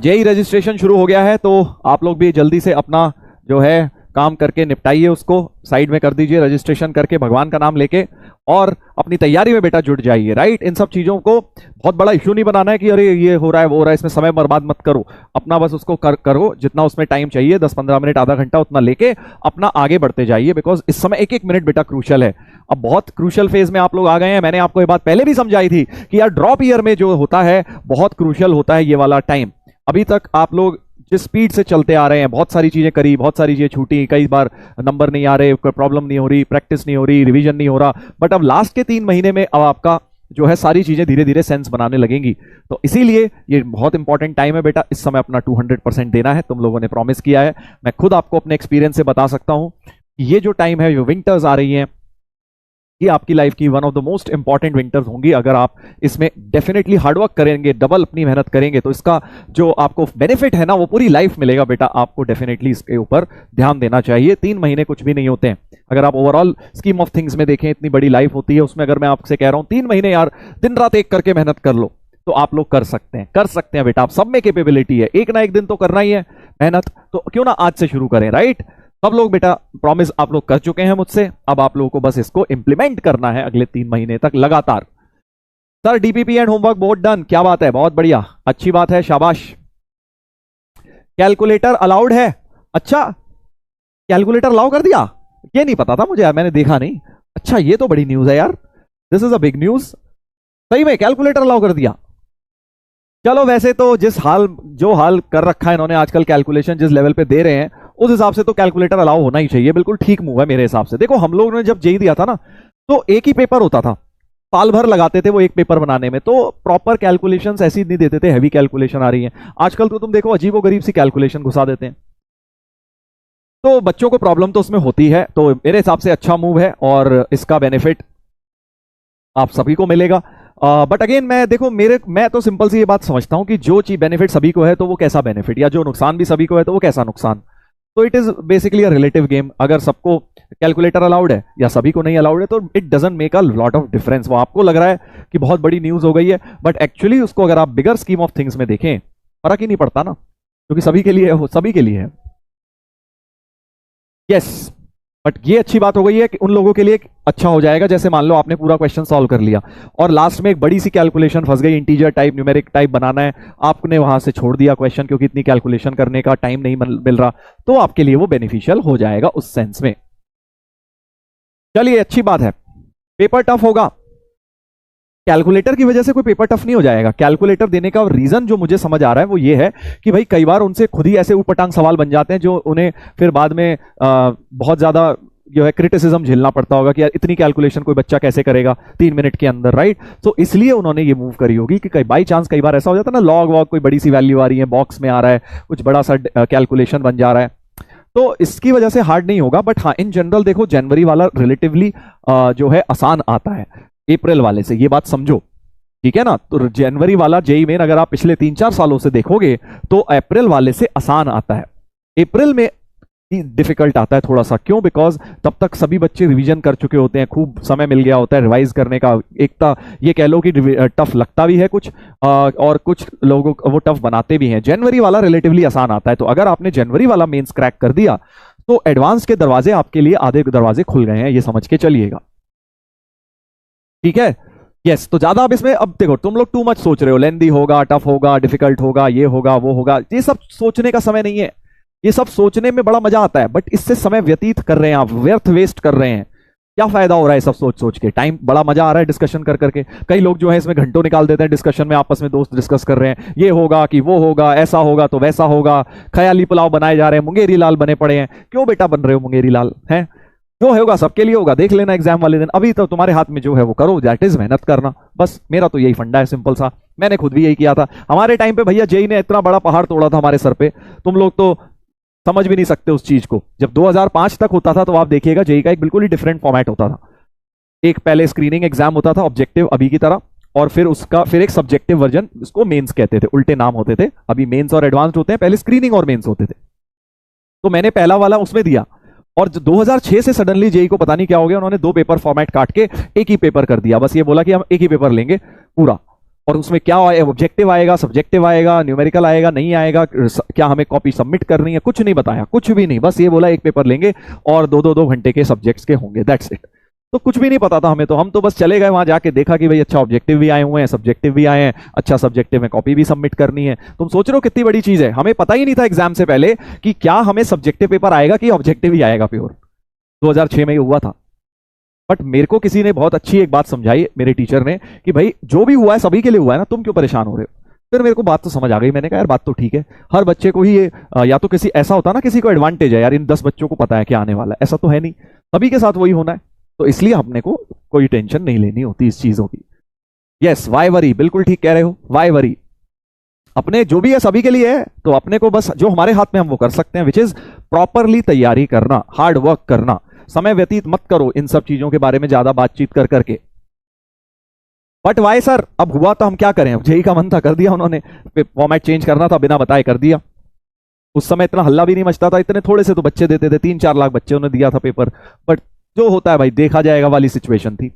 JEE registration शुरू हो गया है, तो आप लोग भी जल्दी से अपना जो है काम करके निपटाइए, उसको साइड में कर दीजिए रजिस्ट्रेशन करके, भगवान का नाम लेके, और अपनी तैयारी में बेटा जुट जाइए। राइट, इन सब चीजों को बहुत बड़ा इशू नहीं बनाना है कि अरे ये हो रहा है वो हो रहा है, इसमें समय बर्बाद मत करो। अपना बस उसको करो, जितना उसमें टाइम चाहिए 10-15 मिनट आधा घंटा उतना लेके अपना आगे बढ़ते जाइए, बिकॉज इस समय एक एक मिनट बेटा क्रूशल है। अब बहुत क्रूशल फेज में आप लोग आ गए हैं। मैंने आपको ये बात पहले भी समझाई थी कि यार ड्रॉप ईयर में जो होता है बहुत क्रूशल होता है ये वाला टाइम। अभी तक आप लोग जिस स्पीड से चलते आ रहे हैं, बहुत सारी चीजें करी, बहुत सारी चीजें छूटी, कई बार नंबर नहीं आ रहे, प्रॉब्लम नहीं हो रही, प्रैक्टिस नहीं हो रही, रिवीजन नहीं हो रहा, बट अब लास्ट के 3 महीने में अब आपका जो है सारी चीजें धीरे धीरे सेंस बनाने लगेंगी। तो इसीलिए ये बहुत इंपॉर्टेंट टाइम है बेटा, इस समय अपना 200% देना है, तुम लोगों ने प्रॉमिस किया है। मैं खुद आपको अपने एक्सपीरियंस से बता सकता हूं ये जो टाइम है, जो विंटर्स आ रही हैं, ये आपकी लाइफ की one of the most important winters होंगी। अगर आप इसमें डेफिनेटली हार्डवर्क करेंगे, डबल अपनी मेहनत करेंगे, तो इसका जो आपको बेनिफिट है ना वो पूरी लाइफ मिलेगा बेटा। आपको डेफिनेटली इसके ऊपर ध्यान देना चाहिए। 3 महीने कुछ भी नहीं होते हैं। अगर आप ओवरऑल स्कीम ऑफ थिंग्स में देखें, इतनी बड़ी लाइफ होती है, उसमें अगर मैं आपसे कह रहा हूं 3 महीने यार दिन रात एक करके मेहनत कर लो, तो आप लोग कर सकते हैं बेटा। आप सब में कैपेबिलिटी है, एक ना एक दिन तो करना ही है मेहनत, तो क्यों ना आज से शुरू करें। राइट, सब लोग बेटा प्रॉमिस आप लोग कर चुके हैं मुझसे, अब आप लोगों को बस इसको इंप्लीमेंट करना है अगले 3 महीने तक लगातार। Sir DPP and homework board done, क्या बात है, बहुत बढ़िया, अच्छी बात है, शाबाश। कैलकुलेटर अलाउड है, अच्छा कैलकुलेटर अलाउ कर दिया, ये नहीं पता था मुझे यार, मैंने देखा नहीं। अच्छा ये तो बड़ी न्यूज है यार, this is a big news, सही में कैलकुलेटर अलाउ कर दिया। चलो वैसे तो जो हाल कर रखा है इन्होंने आजकल, कैलकुलेशन जिस लेवल पे दे रहे हैं उस हिसाब से तो कैलकुलेटर अलाउ होना ही चाहिए, बिल्कुल ठीक मूव है मेरे हिसाब से। देखो हम लोगों ने जब जेई दिया था ना, तो एक ही पेपर होता था, साल भर लगाते थे वो एक पेपर बनाने में, तो प्रॉपर कैलकुलेशंस ऐसी नहीं देते थे, हैवी कैलकुलेशन आ रही है आजकल तो तुम देखो अजीबोगरीब सी कैलकुलेशन घुसा देते हैं, तो बच्चों को प्रॉब्लम तो उसमें होती है। तो मेरे हिसाब से अच्छा मूव है और इसका बेनिफिट आप सभी को मिलेगा। बट अगेन मैं तो सिंपल सी ये बात समझता हूं कि जो चीज बेनिफिट सभी को है तो वो कैसा बेनिफिट, या जो नुकसान भी सभी को है तो वो कैसा नुकसान। तो it is basically a relative game. अगर सबको कैलकुलेटर अलाउड है या सभी को नहीं अलाउड है, तो it doesn't make a lot of difference. वो आपको लग रहा है कि बहुत बड़ी न्यूज हो गई है, बट एक्चुअली उसको अगर आप बिगर स्कीम ऑफ थिंग्स में देखें, फर्क ही नहीं पड़ता ना, क्योंकि सभी के लिए है, सभी के लिए है। यस, बट ये अच्छी बात हो गई है कि उन लोगों के लिए अच्छा हो जाएगा, जैसे मान लो आपने पूरा क्वेश्चन सॉल्व कर लिया और लास्ट में एक बड़ी सी कैलकुलेशन फंस गई, इंटीजर टाइप न्यूमेरिक टाइप बनाना है, आपने वहां से छोड़ दिया क्वेश्चन क्योंकि इतनी कैलकुलेशन करने का टाइम नहीं मिल रहा, तो आपके लिए वो बेनिफिशियल हो जाएगा उस सेंस में। चलिए अच्छी बात है। पेपर टफ होगा, कैलकुलेटर की वजह से कोई पेपर टफ नहीं हो जाएगा। कैलकुलेटर देने का रीजन जो मुझे समझ आ रहा है वो ये है कि भाई कई बार उनसे खुद ही ऐसे ऊटपटांग सवाल बन जाते हैं जो उन्हें फिर बाद में बहुत ज्यादा जो है क्रिटिसिज्म झेलना पड़ता होगा कि यार इतनी कैलकुलेशन कोई बच्चा कैसे करेगा 3 मिनट के अंदर। राइट, तो इसलिए उन्होंने ये मूव करी होगी कि बाई चांस कई बार ऐसा हो जाता है ना, लॉग वॉग कोई बड़ी सी वैल्यू आ रही है, बॉक्स में आ रहा है, कुछ बड़ा सा कैलकुलेशन बन जा रहा है, तो इसकी वजह से हार्ड नहीं होगा। बट हाँ, इन जनरल देखो जनवरी वाला रिलेटिवली जो है आसान आता है अप्रैल वाले से, ये बात समझो, ठीक है ना। तो जनवरी वाला जेई मेन अगर आप पिछले 3-4 सालों से देखोगे तो अप्रैल वाले से आसान आता है, अप्रैल में डिफिकल्ट आता है थोड़ा सा। क्यों? बिकॉज तब तक सभी बच्चे रिवीजन कर चुके होते हैं, खूब समय मिल गया होता है रिवाइज करने का। एकता ये कह लो कि टफ लगता भी है कुछ और कुछ लोगों वो टफ बनाते भी हैं। जनवरी वाला रिलेटिवली आसान आता है, तो अगर आपने जनवरी वाला मेंस क्रैक कर दिया तो एडवांस के दरवाजे आपके लिए आधे दरवाजे खुल गए हैं, ये समझ के चलिएगा, ठीक है। यस, तो ज्यादा अब इसमें, अब देखो तुम लोग टू मच सोच रहे हो, लेंदी होगा, टफ होगा, डिफिकल्ट होगा, ये होगा वो होगा, ये सब सोचने का समय नहीं है। ये सब सोचने में बड़ा मजा आता है, बट इससे समय व्यतीत कर रहे हैं आप, व्यर्थ वेस्ट कर रहे हैं। क्या फायदा हो रहा है सब सोच सोच के? टाइम बड़ा मजा आ रहा है डिस्कशन कर करके। कई लोग जो है इसमें घंटों निकाल देते हैं डिस्कशन में, आपस में दोस्त डिस्कस कर रहे हैं, ये होगा कि वो होगा, ऐसा होगा तो वैसा होगा, ख्याली पुलाव बनाए जा रहे हैं, मुंगेरी लाल बने पड़े हैं। क्यों बेटा बन रहे हो मुंगेरी लाल? हैं जो होगा सबके लिए होगा, देख लेना एग्जाम वाले दिन। अभी तो तुम्हारे हाथ में जो है वो करो, दैट इज मेहनत करना। बस मेरा तो यही फंडा है, सिंपल सा। मैंने खुद भी यही किया था। हमारे टाइम पे भैया जेई ने इतना बड़ा पहाड़ तोड़ा था हमारे सर पे, तुम लोग तो समझ भी नहीं सकते उस चीज को। जब 2005 तक होता था तो आप देखिएगा जेई का एक बिल्कुल ही डिफरेंट फॉर्मेट होता था। एक पहले स्क्रीनिंग एग्जाम होता था ऑब्जेक्टिव अभी की तरह, और फिर एक सब्जेक्टिव वर्जन, इसको मेंस कहते थे, उल्टे नाम होते थे। अभी मेंस और एडवांस्ड होते हैं, पहले स्क्रीनिंग और मेंस होते थे। तो मैंने पहला वाला उसमें दिया, और 2006 से सडनली जेई को पता नहीं क्या हो गया, उन्होंने 2 पेपर फॉर्मेट काट के एक ही पेपर कर दिया। बस ये बोला कि हम एक ही पेपर लेंगे पूरा। और उसमें क्या ऑब्जेक्टिव आएगा, सब्जेक्टिव आएगा, न्यूमेरिकल आएगा, नहीं आएगा, क्या हमें कॉपी सबमिट करनी है, कुछ नहीं बताया, कुछ भी नहीं। बस ये बोला एक पेपर लेंगे और दो घंटे के सब्जेक्ट्स के होंगे, दैट्स इट। तो कुछ भी नहीं पता था हमें, तो हम तो बस चले गए वहां, जाके देखा कि भाई अच्छा ऑब्जेक्टिव भी आए हुए हैं, सब्जेक्टिव भी आए हैं, अच्छा सब्जेक्टिव में कॉपी भी सबमिट करनी है। तुम सोच रहे हो कितनी बड़ी चीज है। हमें पता ही नहीं था एग्जाम से पहले कि क्या हमें सब्जेक्टिव पेपर आएगा कि ऑब्जेक्टिव ही आएगा प्योर। 2006 में ही हुआ था। बट मेरे को किसी ने बहुत अच्छी एक बात समझाई, मेरे टीचर ने, कि भाई जो भी हुआ है सभी के लिए हुआ है ना, तुम क्यों परेशान हो रहे हो। फिर मेरे को बात तो समझ आ गई। मैंने कहा यार बात तो ठीक है, हर बच्चे को ही ये या तो किसी ऐसा होता ना, किसी को एडवांटेज है यार, इन 10 बच्चों को पता है क्या आने वाला है, ऐसा तो है नहीं, सभी के साथ वही होना है। तो इसलिए अपने को कोई टेंशन नहीं लेनी होती इस चीजों की। यस, वाई वरी, बिल्कुल ठीक कह रहे हो, वाई वरी। अपने जो भी है सभी के लिए है, तो अपने को बस जो हमारे हाथ में हम वो कर सकते हैं, विच इज प्रॉपरली तैयारी करना, हार्ड वर्क करना। समय व्यतीत मत करो इन सब चीजों के बारे में ज्यादा बातचीत कर करके। बट वाई सर, अब हुआ तो हम क्या करें, जेई का मन था कर दिया उन्होंने, फॉर्मेट चेंज करना था बिना बताए कर दिया। उस समय इतना हल्ला भी नहीं मचता था, इतने थोड़े से तो बच्चे देते थे, 3-4 लाख बच्चों ने दिया था पेपर। बट जो होता है भाई देखा जाएगा वाली सिचुएशन थी।